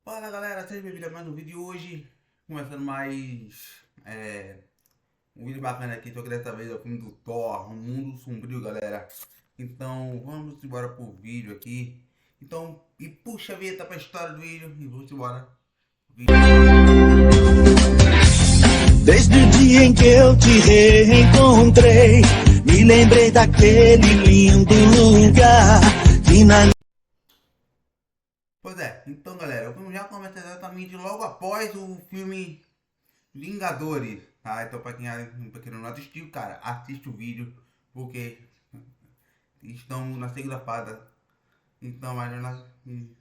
Fala galera, seja bem-vindo a mais um vídeo hoje. Começando mais um vídeo bacana aqui, só que dessa vez é o filme do Thor, Um Mundo Sombrio, galera. Então vamos embora pro vídeo aqui. Então, e puxa a vinheta pra história do vídeo e vamos embora. Desde o dia em que eu te reencontrei, me lembrei daquele lindo lugar que na... Pois é, então galera, o filme já começa exatamente logo após o filme Vingadores, tá? Então pra quem não assistiu, cara, assiste o vídeo, porque estamos na segunda fase. Então, mas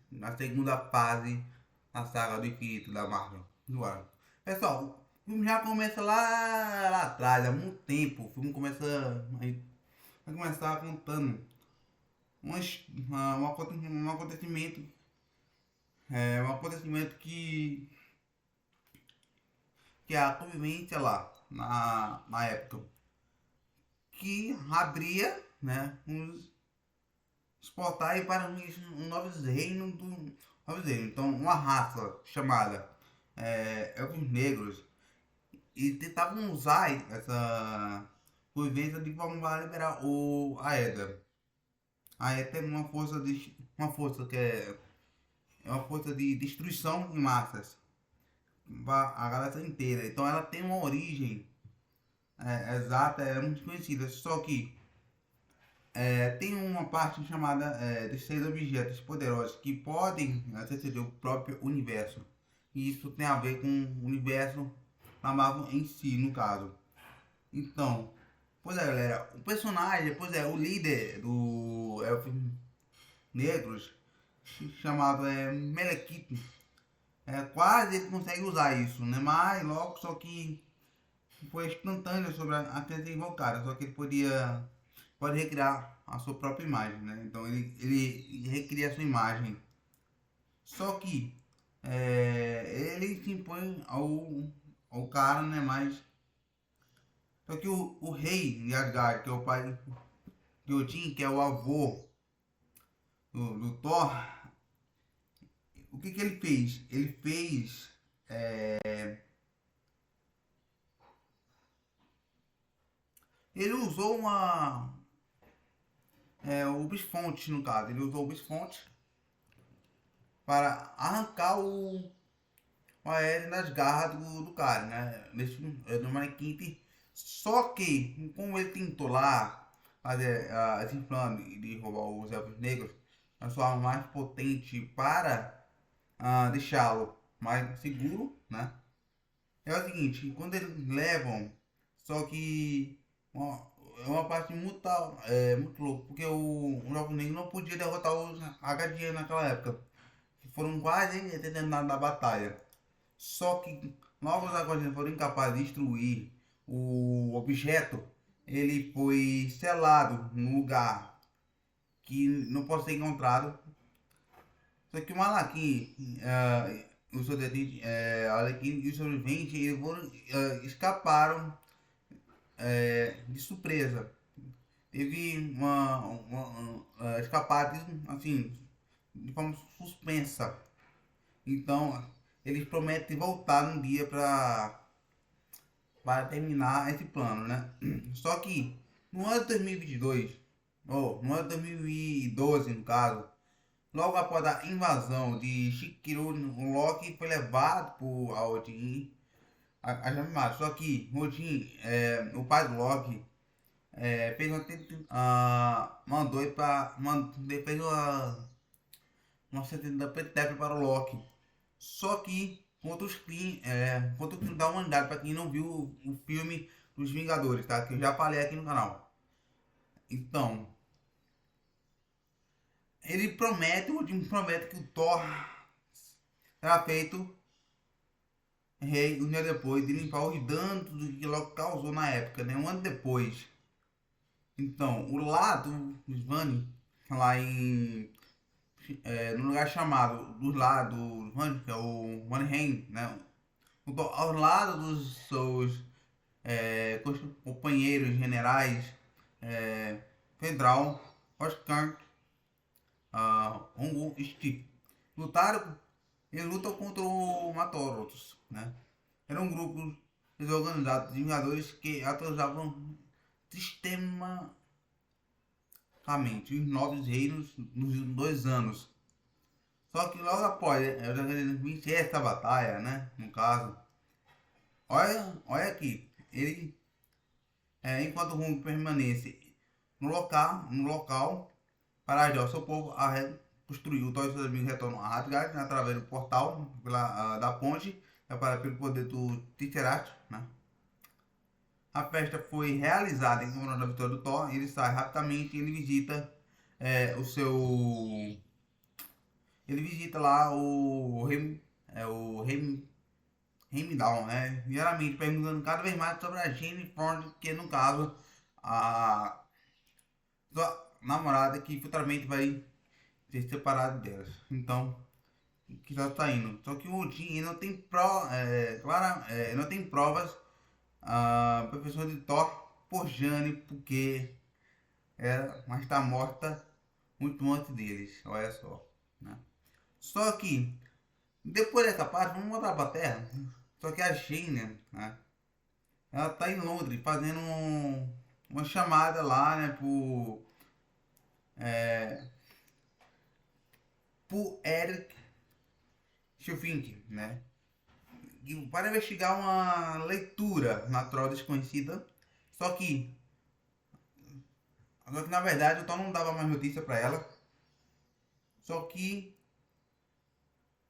na segunda fase da saga do infinito da Marvel. Agora, pessoal, o filme já começa lá atrás, há muito tempo. O filme começa. Vai começar contando um acontecimento. Um acontecimento que é a convivência lá na época. Que abria, né? Os portais para um novos reinos novos reinos. Então, uma raça chamada elfos negros e tentavam usar essa convivência de forma a liberar o Aether. A Aether é uma força que é uma força de destruição em massas para a galáxia inteira. Então, ela tem uma origem exata, é muito conhecida. Só que tem uma parte chamada de seis objetos poderosos que podem aceder o próprio universo. E isso tem a ver com o universo da Marvel em si, no caso. Então, pois é, galera, o personagem, pois é, o líder do Elfos Negros, chamado Melekith, quase ele consegue usar isso, né? Mas logo, só que foi instantâneo sobre a criança invocada, só que ele pode recriar a sua própria imagem, né? Então ele recria a sua imagem. Só que ele se impõe ao cara, né? Mas só que o rei de Asgard, que é o pai de Odin, que é o avô do Thor, o que ele fez? Ele usou o Bisfonte, no caso. Ele usou o Bisfonte para arrancar o aéreo nas garras do cara, né? No manequim. Só que, como ele tentou lá fazer esse plano de roubar os elfos negros, a forma mais potente para deixá-lo mais seguro, né? É o seguinte, quando eles levam, só que é uma parte muito louca, porque o Elfo Negro não podia derrotar os Agadianos naquela época, que foram quase terminados da batalha. Só que logo os Agadianos foram incapazes de destruir o objeto, ele foi selado num lugar que não pode ser encontrado. Só que o Malaquim, o sobrevivente, Arlequim e os sobreviventes, eles escaparam de surpresa. Teve uma escapada assim, de forma suspensa. Então, eles prometem voltar um dia para terminar esse plano, né? Só que no ano de 2022, ou no ano de 2012, no caso, logo após a invasão de Shikiro, o Loki foi levado por Odin a chamar. Só que Odin, o pai do Loki, fez mandou ele para fez uma sentença pretérita para o Loki. Só que contra os crimes da humanidade, para quem não viu o filme dos Vingadores, tá? Que eu já falei aqui no canal. Então, o Odin promete que o Thor será feito rei um dia depois de limpar os danos que Loki causou na época, né? Um ano depois. Então, o lado dos Vani, lá no lugar chamado dos lados Vani, que é o Vanheim, né? Ao lado dos seus companheiros generais, Fedral, Oscar, Hongu e Steve, lutaram Eles lutam contra o Matorotos, né? Era um grupo desorganizado de Vingadores que atualizavam sistematicamente os novos reinos nos 2 anos. Só que logo após vencer essa batalha, né? No caso, olha aqui, ele, enquanto o Hulk permanece no local para ajudar o seu povo a reconstruir, todos os seus amigos retornam a Asgard, né, através do portal da ponte, pelo poder do Tesseract, né? A festa foi realizada em honra da vitória do Thor. Ele sai rapidamente, o seu, ele visita lá o rei Heimdall, né? Geralmente perguntando cada vez mais sobre a Jane Fonda, que no caso a sua namorada que futuramente vai ser separado delas. Então, que já está indo. Só que o Odin não tem não tem provas professor de Thor por Jane, porque mas está morta muito antes deles. Olha só, né? Só que depois dessa parte, vamos voltar para a Terra. Só que a Jane, né? Ela tá em Londres fazendo uma chamada lá, né? É, por Eric Schufink, né? Para investigar uma leitura natural desconhecida. Só que, na verdade o Tom não dava mais notícia para ela. Só que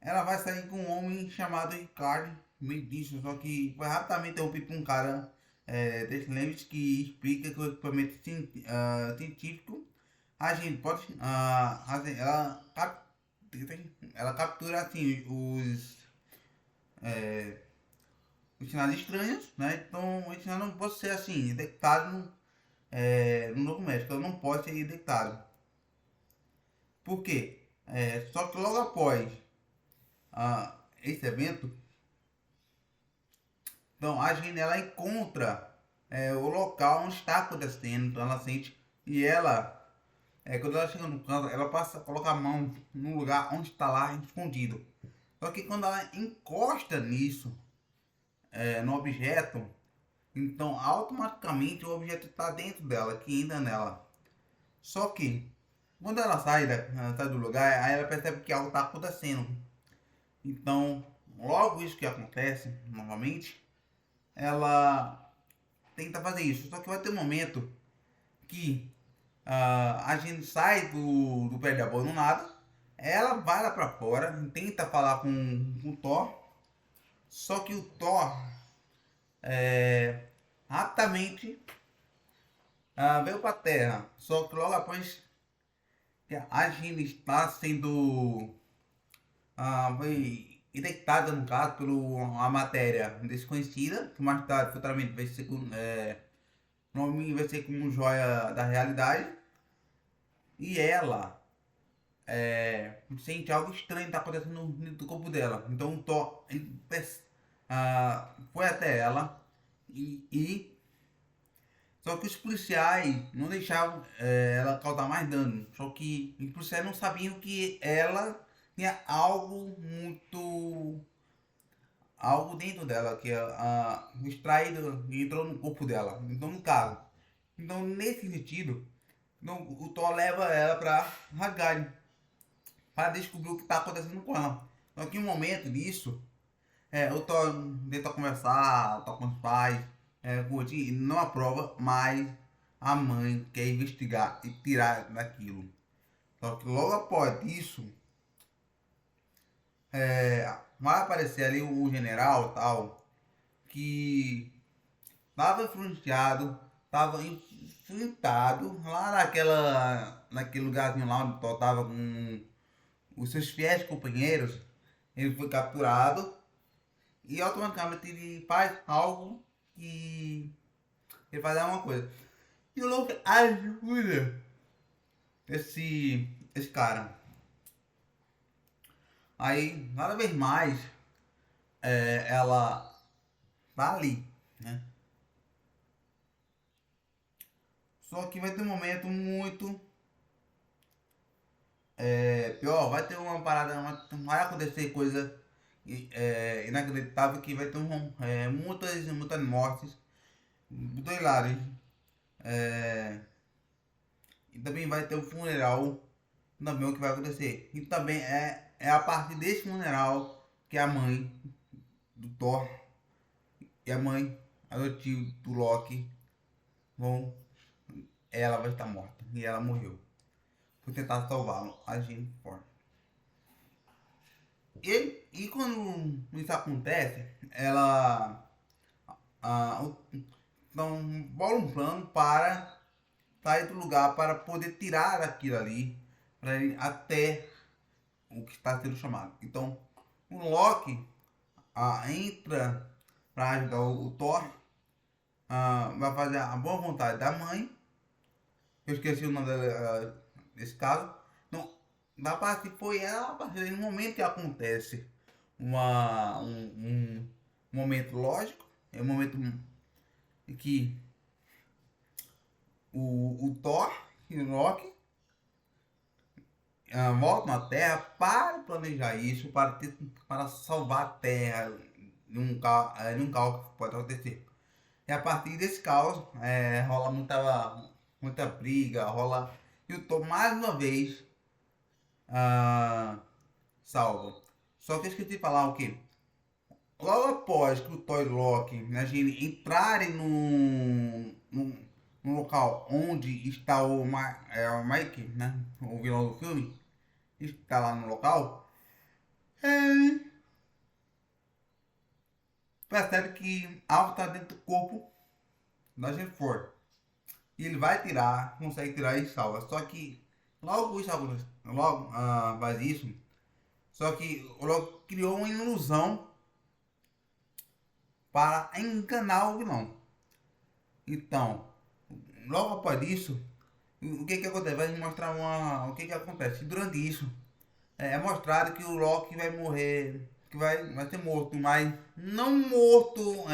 ela vai sair com um homem chamado Ricardo Medici. Só que foi rapidamente interrompido por um cara desse Lembres que explica que o equipamento científico a gente pode. Ela captura assim os sinais estranhos, né? Então esse sinal não pode ser assim, detectado no novo médico, ela não pode ser detectado. Por quê? Só que logo após esse evento, então a gente ela encontra o local onde está acontecendo, então ela sente e ela quando ela chega no canto, ela passa a colocar a mão no lugar onde está lá escondido. Só que quando ela encosta nisso, no objeto, então automaticamente o objeto está dentro dela, que entra nela. Só que quando ela sai do lugar, aí ela percebe que algo está acontecendo. Então, logo isso que acontece, novamente, ela tenta fazer isso. Só que vai ter um momento que a gente sai do pé de abandonado, ela vai lá pra fora, tenta falar com o Thor, só que o Thor rapidamente veio pra Terra, só que logo após que a gente está sendo foi detectada no caso por uma matéria desconhecida, que mais tarde futuramente vai ser nome vai ser como joia da realidade, e ela sente algo estranho está acontecendo no corpo dela. Então o Thor foi até ela e só que os policiais não deixavam ela causar mais dano. Só que os policiais não sabiam que ela tinha algo dentro dela que extraído e entrou no corpo dela. Então no caso, então nesse sentido, então, o Thor leva ela para Hagrid para descobrir o que está acontecendo com ela. Só que em um momento disso, o Thor tenta conversar, tá com os pais, com o Odin, e não aprova, mas a mãe quer investigar e tirar daquilo. Só que logo após isso, vai aparecer ali o general tal, que estava influenciado, estava enfrentado lá naquele lugarzinho lá onde o Thor estava com os seus fiéis companheiros. Ele foi capturado e automaticamente ele faz algo que ele faz alguma coisa. E o Loki ajuda esse cara. Aí, cada vez mais, ela tá ali, né? Só que vai ter um momento muito pior, vai ter uma parada, vai acontecer coisa inacreditável que vai ter muitas mortes dos dois lados. É, e também vai ter um funeral também o que vai acontecer. E também é a partir desse funeral que a mãe do Thor e a mãe adotiva do Loki vão. Ela vai estar morta. E ela morreu. Por tentar salvá-lo, agindo forte. E quando isso acontece, ela. Então bola um plano para sair do lugar para poder tirar aquilo ali para ir até o que está sendo chamado. Então o Loki entra para ajudar o Thor, vai fazer a boa vontade da mãe. Eu esqueci o nome dela nesse caso. Então, da parte foi ela, a partir do momento que acontece um momento lógico, é um momento em que o Thor e o Loki voltam à Terra para planejar isso, para salvar a Terra num caos que pode acontecer. E a partir desse caos rola muita briga, rola. E o Thor mais uma vez salva. Só que eu esqueci de falar o que? Logo após que o Thor e o Loki, né, entrarem no local onde está o Mike, né, o vilão do filme, está lá no local, percebe que algo está dentro do corpo da gente for. E ele vai tirar, consegue tirar e salva. Só que logo faz isso. Só que logo criou uma ilusão para enganar o vilão. Então, logo após isso, o que acontece? Vai mostrar o que acontece. Durante isso, é mostrado que o Loki vai morrer, que vai ser morto, mas não morto,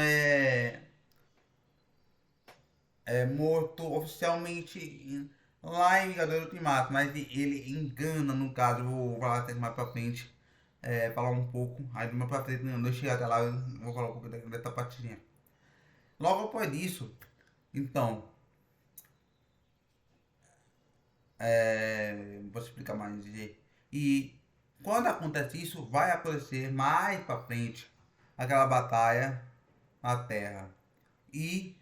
morto oficialmente lá em Vingadores Ultimato, mas ele engana, no caso, vou falar até mais pra frente, falar um pouco, aí mais pra frente, não chegar até lá, eu vou falar um pouco dessa partezinha. Logo após isso, então, vou explicar mais. E quando acontece isso, vai acontecer mais pra frente aquela batalha na Terra. E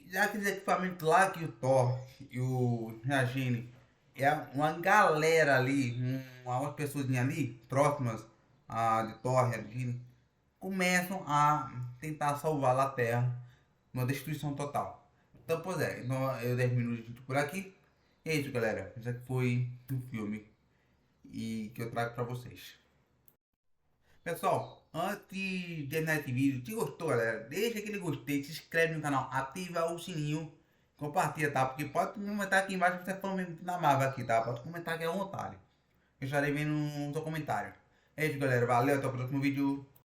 já aqueles equipamentos lá que o Thor e o Reagine é uma galera ali, umas pessoas ali próximas de Thor e Reagine, começam a tentar salvar a Terra numa destruição total. Então, pois então eu termino o vídeo por aqui. E é isso, galera. Esse aqui foi o filme e que eu trago pra vocês. Pessoal, antes de terminar esse vídeo, se gostou, galera, deixa aquele gostei, se inscreve no canal, ativa o sininho, compartilha, tá? Porque pode comentar aqui embaixo se você for na Marvel aqui, tá? Pode comentar aqui à vontade. Eu estarei vendo no seu comentário. É isso, galera. Valeu, até o próximo vídeo.